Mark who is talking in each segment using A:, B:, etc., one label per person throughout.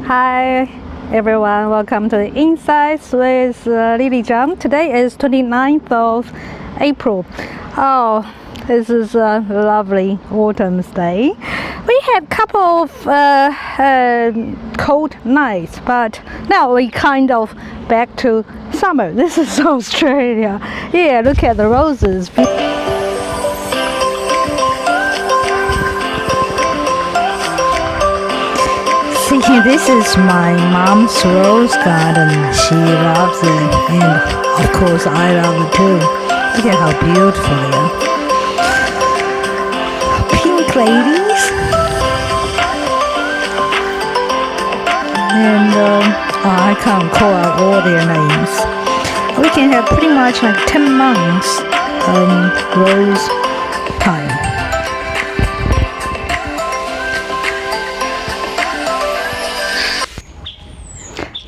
A: Hi everyone, welcome to the Insights with Lily Zhang. Today is 29th of April. Oh, this is a lovely autumn's day. We had a couple of cold nights, but now we kind of back to summer. This is Australia. Yeah, look at the roses. See, this is my mom's rose garden. She loves it, and of course I love it too. Look at how beautiful they are. Pink ladies, and I can't call out all their names. We can have pretty much like 10 months rose time.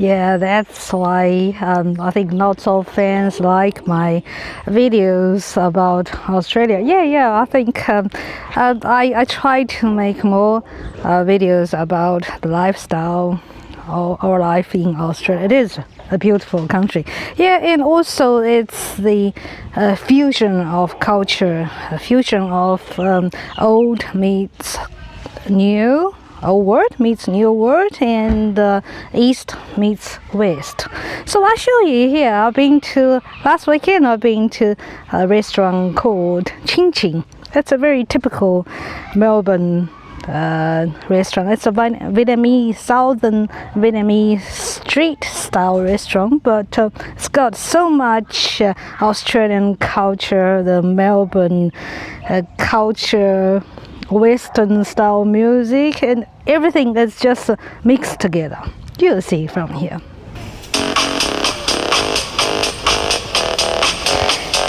A: Yeah, that's why I think lots of fans like my videos about Australia. Yeah, I think I try to make more videos about the lifestyle or our life in Australia. It is a beautiful country. Yeah, and also it's the fusion of culture, a fusion of old meets new. Old world meets new world, and east meets west. So I'll show you here. Last weekend I've been to a restaurant called Chin Chin. That's a very typical Melbourne restaurant. It's a Vietnamese, southern Vietnamese street style restaurant, but it's got so much Australian culture, the Melbourne culture, Western style music, and everything that's just mixed together. You'll see from here.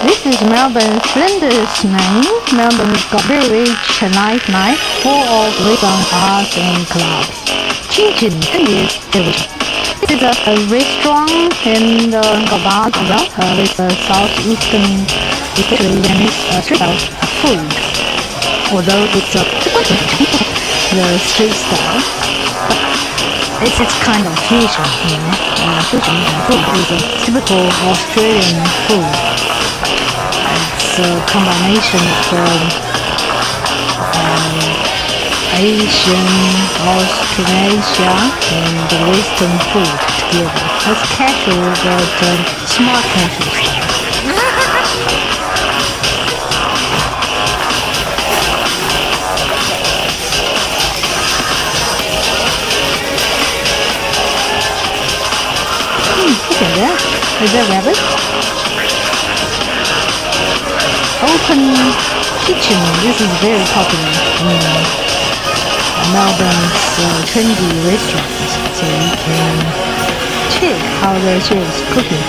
A: This is Melbourne's slenderest name. Melbourne's got very rich nightlife, full of restaurants, bars and clubs. Chin Chin is village. This is a restaurant and got bars as well with southeastern, especially Vietnamese street style food. Although it's the street style, but it's kind of fusion, you know. Fusion food is a typical Australian food. It's a combination of Asian, Australasia, and the Western food together. It's casual, but smart casual style. Look at that. Is that rabbit? Open kitchen. This is very popular in Melbourne's trendy restaurants. So you can check how their chef is cooking.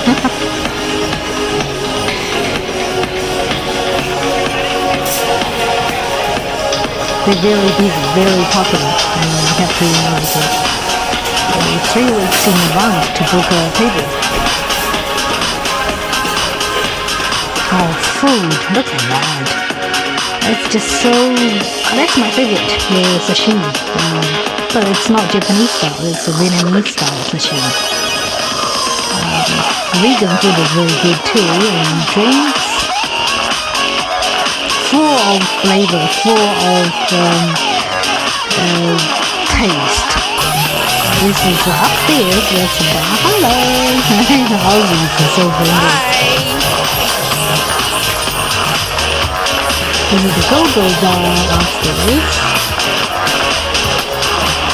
A: They're very busy, very popular. And you have to 3 weeks in advance to book a table. Oh, food, look at that. It's just so, that's my favorite, the sashimi. But it's not Japanese style, it's a Vietnamese style sashimi. Vegan food is very good too, and drinks. Full of flavor, full of taste. This is upstairs. That's the bar. Hello. Aussies are so friendly. This is the go-go bar upstairs.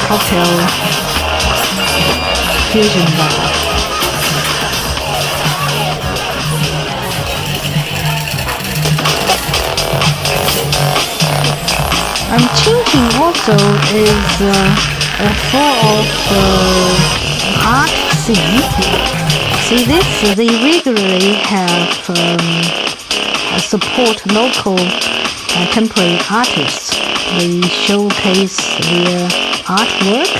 A: Cocktail fusion bar. Chin Chin also is full of art scene. See this? They regularly have support local temporary artists. They showcase their artwork,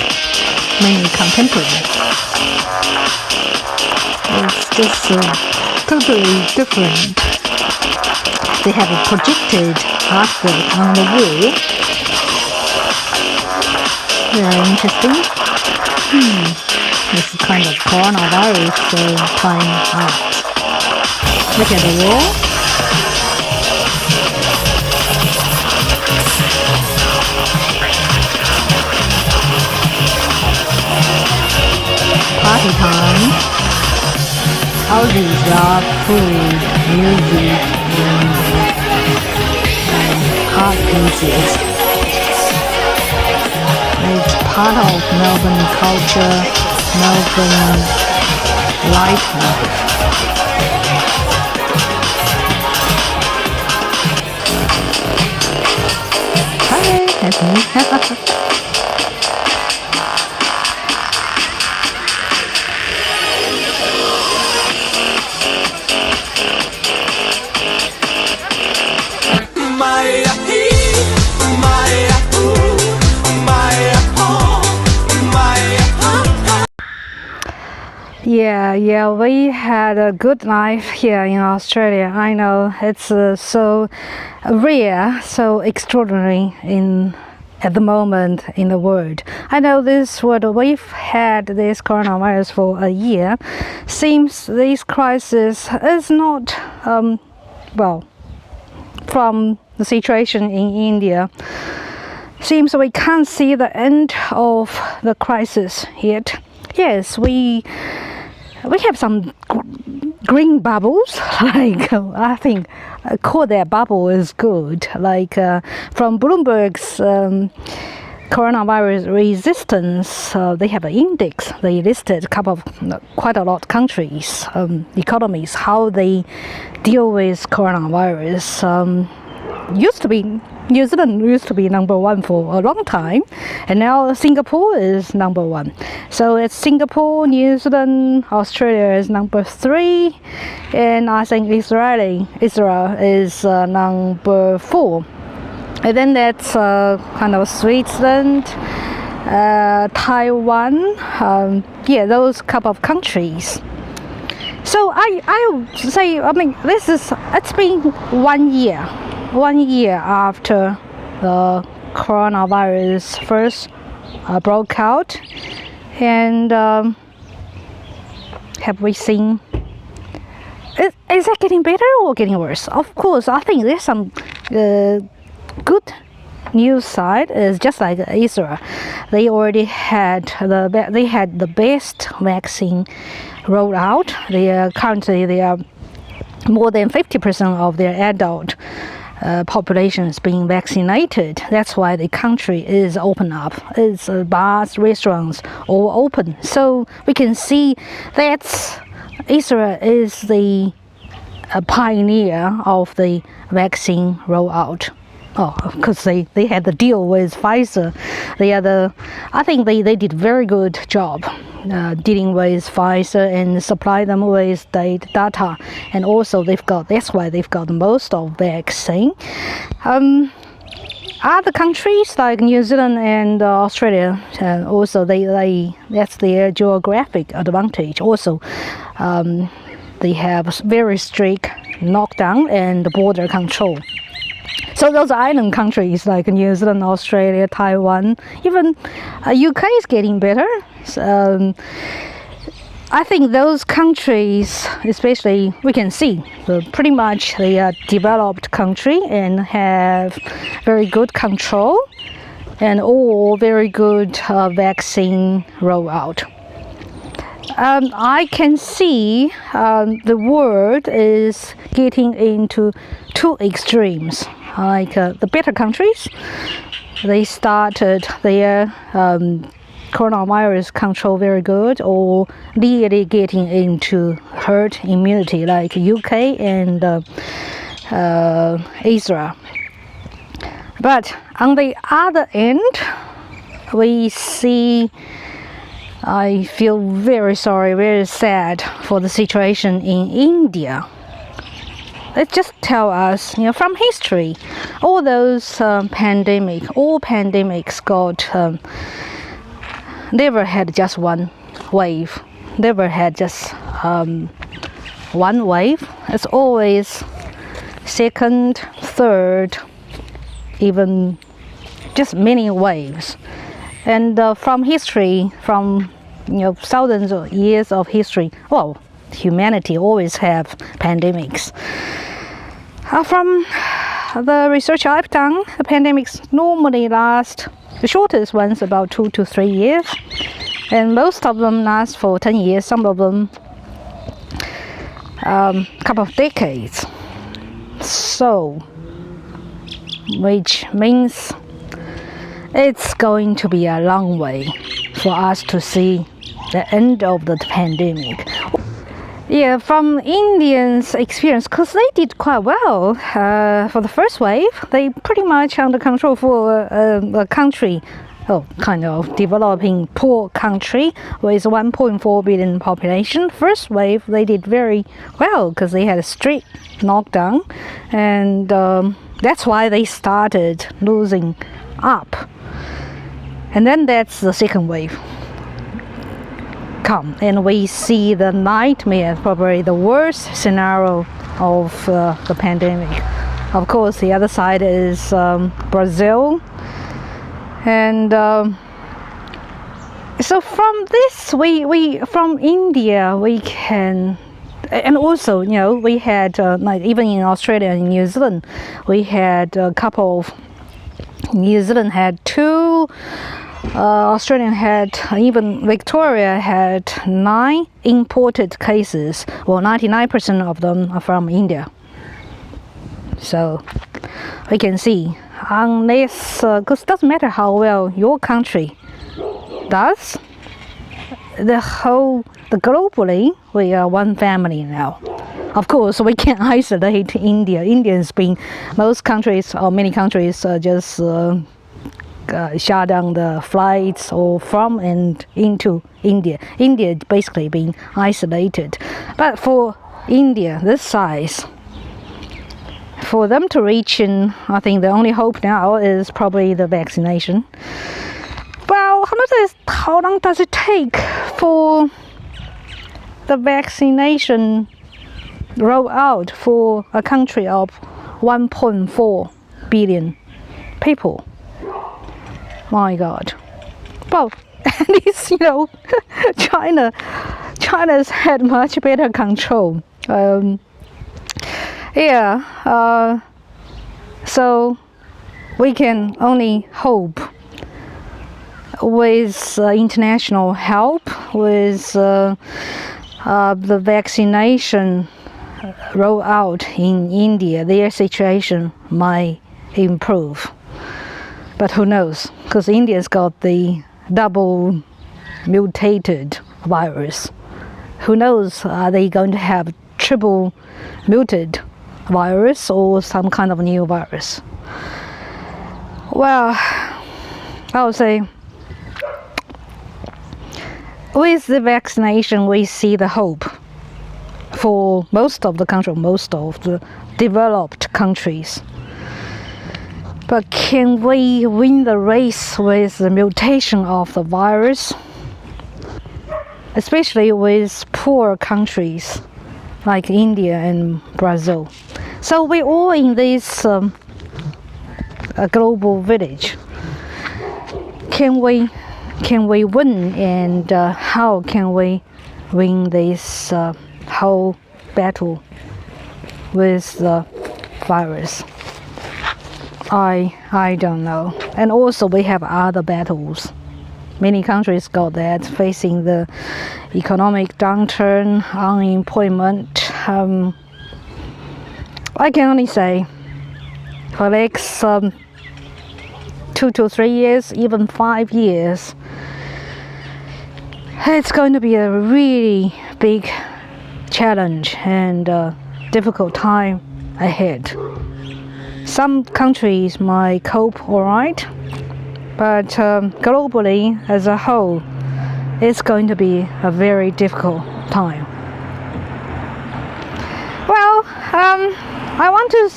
A: mainly contemporary. It's just totally different. They have a projected artwork on the wall. Very interesting. This is kind of coronavirus time out. Look at the wall. Party time. All these are food, music, and art pieces. It's part of Melbourne culture, Melbourne nightlife. Hi, that's me. Yeah, we had a good life here in Australia. I know it's so rare, so extraordinary at the moment in the world. I know we've had this coronavirus for a year. Seems this crisis is not from the situation in India. Seems we can't see the end of the crisis yet. Yes, we have some green bubbles, like I think call that bubble is good, like from Bloomberg's coronavirus resistance. They have an index. They listed quite a lot of countries, economies, how they deal with coronavirus. New Zealand used to be number one for a long time, and now Singapore is number one. So it's Singapore, New Zealand, Australia is number 3, and I think Israel is number 4. And then that's kind of Switzerland, Taiwan, those couple of countries. So I would say, it's been 1 year. 1 year after the coronavirus first broke out, and have we seen? Is that getting better or getting worse? Of course, I think there's some good news side. Is just like Israel, they already had the best vaccine rolled out. Currently they are more than 50% of their adult population is being vaccinated. That's why the country is open up. It's bars, restaurants, all open. So we can see that Israel is the pioneer of the vaccine rollout. Oh, because they had the deal with Pfizer. I think they did very good job dealing with Pfizer and supply them with data, and also that's why they've got most of vaccine. Other countries like New Zealand and Australia, also that's their geographic advantage. Also, they have very strict lockdown and border control. So those island countries like New Zealand, Australia, Taiwan, even UK is getting better. I think those countries, especially, we can see pretty much they are developed country and have very good control and all very good vaccine rollout. I can see the world is getting into two extremes. Like the better countries, they started their coronavirus control very good, or really getting into herd immunity, like UK and Israel. But on the other end, we see, I feel very sorry, very sad for the situation in India. It just tell us, from history, all those pandemics got never had just one wave, never had just one wave. It's always second, third, even just many waves. And from history, from thousands of years of history, well, humanity always have pandemics. From the research I've done, the pandemics normally last, the shortest ones about 2 to 3 years, and most of them last for 10 years, some of them a couple of decades. So, which means it's going to be a long way for us to see the end of the pandemic. Yeah, from Indians' experience, because they did quite well for the first wave. They pretty much under control for a country, kind of developing poor country with 1.4 billion population. First wave, they did very well because they had a strict lockdown, and that's why they started losing up. And then that's the second wave come, and we see the nightmare, probably the worst scenario of the pandemic. Of course, the other side is Brazil, and so from this, we from India we can, and also we had like even in Australia and New Zealand, we had a couple of. New Zealand had 2. Australia had, even Victoria had 9 imported cases. Well, 99% of them are from India. So we can see, unless, because it doesn't matter how well your country does, globally, we are one family now. Of course, we can't isolate India. Indians being, most countries or many countries just shut down the flights or from and into India. India basically being isolated. But for India, this size, for them to reach, in, I think the only hope now is probably the vaccination. Well, how long does it take for the vaccination roll out for a country of 1.4 billion people? My God. Well, at least, China's had much better control. So we can only hope with international help, with the vaccination roll out in India, their situation might improve. But who knows? Because India's got the double mutated virus. Who knows? Are they going to have triple muted virus or some kind of new virus? Well, I would say with the vaccination, we see the hope for most of the country, most of the developed countries. But can we win the race with the mutation of the virus? Especially with poor countries like India and Brazil. So we're all in this a global village. Can we win, and how can we win this whole battle with the virus? I don't know. And also we have other battles. Many countries got that, facing the economic downturn, unemployment. I can only say for the next 2 to 3 years, even 5 years, it's going to be a really big challenge and difficult time ahead. Some countries might cope all right, but globally as a whole, it's going to be a very difficult time. Well, I want to,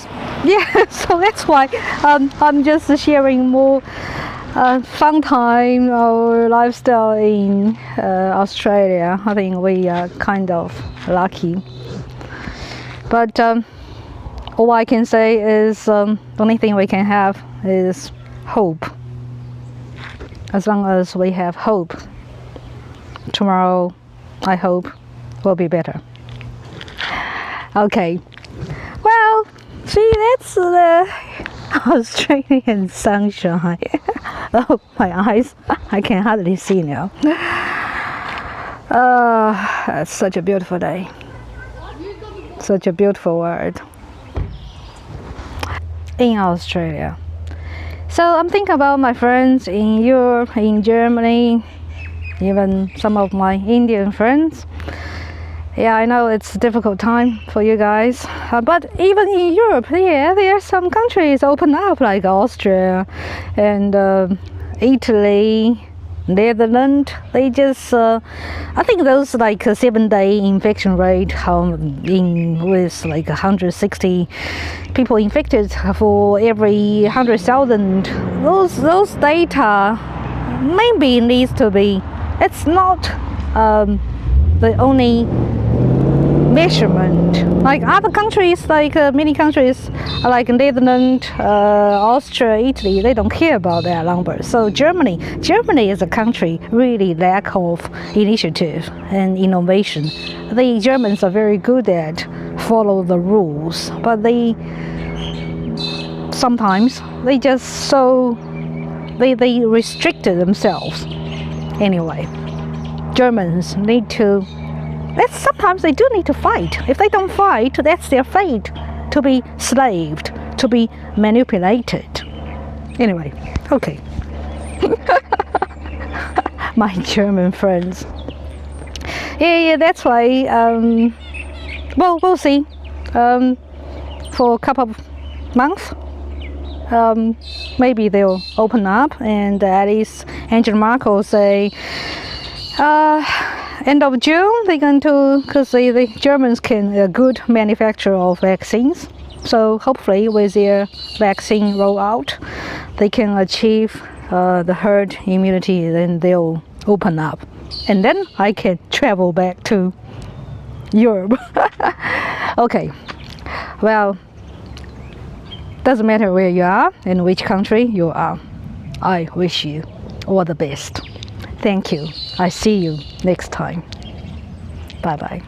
A: so that's why I'm just sharing more fun time or lifestyle in Australia. I think we are kind of lucky. But all I can say is the only thing we can have is hope. As long as we have hope, tomorrow, I hope, will be better. Okay, well, see, that's the Australian sunshine. Oh, my eyes, I can hardly see now. It's such a beautiful day. Such a beautiful world in Australia. So I'm thinking about my friends in Europe, in Germany, even some of my Indian friends. Yeah, I know it's a difficult time for you guys, but even in Europe, yeah, there are some countries open up, like Austria and Italy, Netherlands. They just, I think those like a 7-day infection rate with like 160 people infected for every 100,000. Those data maybe needs to be. It's not the only measurement. Like other countries, like many countries like Netherlands, Austria, Italy, they don't care about that number. So Germany is a country really lack of initiative and innovation. The Germans are very good at follow the rules, but they sometimes they just they restricted themselves. Anyway, Germans need to. Sometimes they do need to fight. If they don't fight, that's their fate, to be slaved, to be manipulated. Anyway, okay. My German friends. Yeah, that's why. Well, we'll see. For a couple of months, maybe they'll open up, and at least Angela Merkel say. End of June, they're going to, because the Germans can a good manufacturer of vaccines. So hopefully with their vaccine rollout, they can achieve the herd immunity, then they'll open up. And then I can travel back to Europe. Okay, well, doesn't matter where you are and which country you are. I wish you all the best. Thank you. I see you next time. Bye-bye.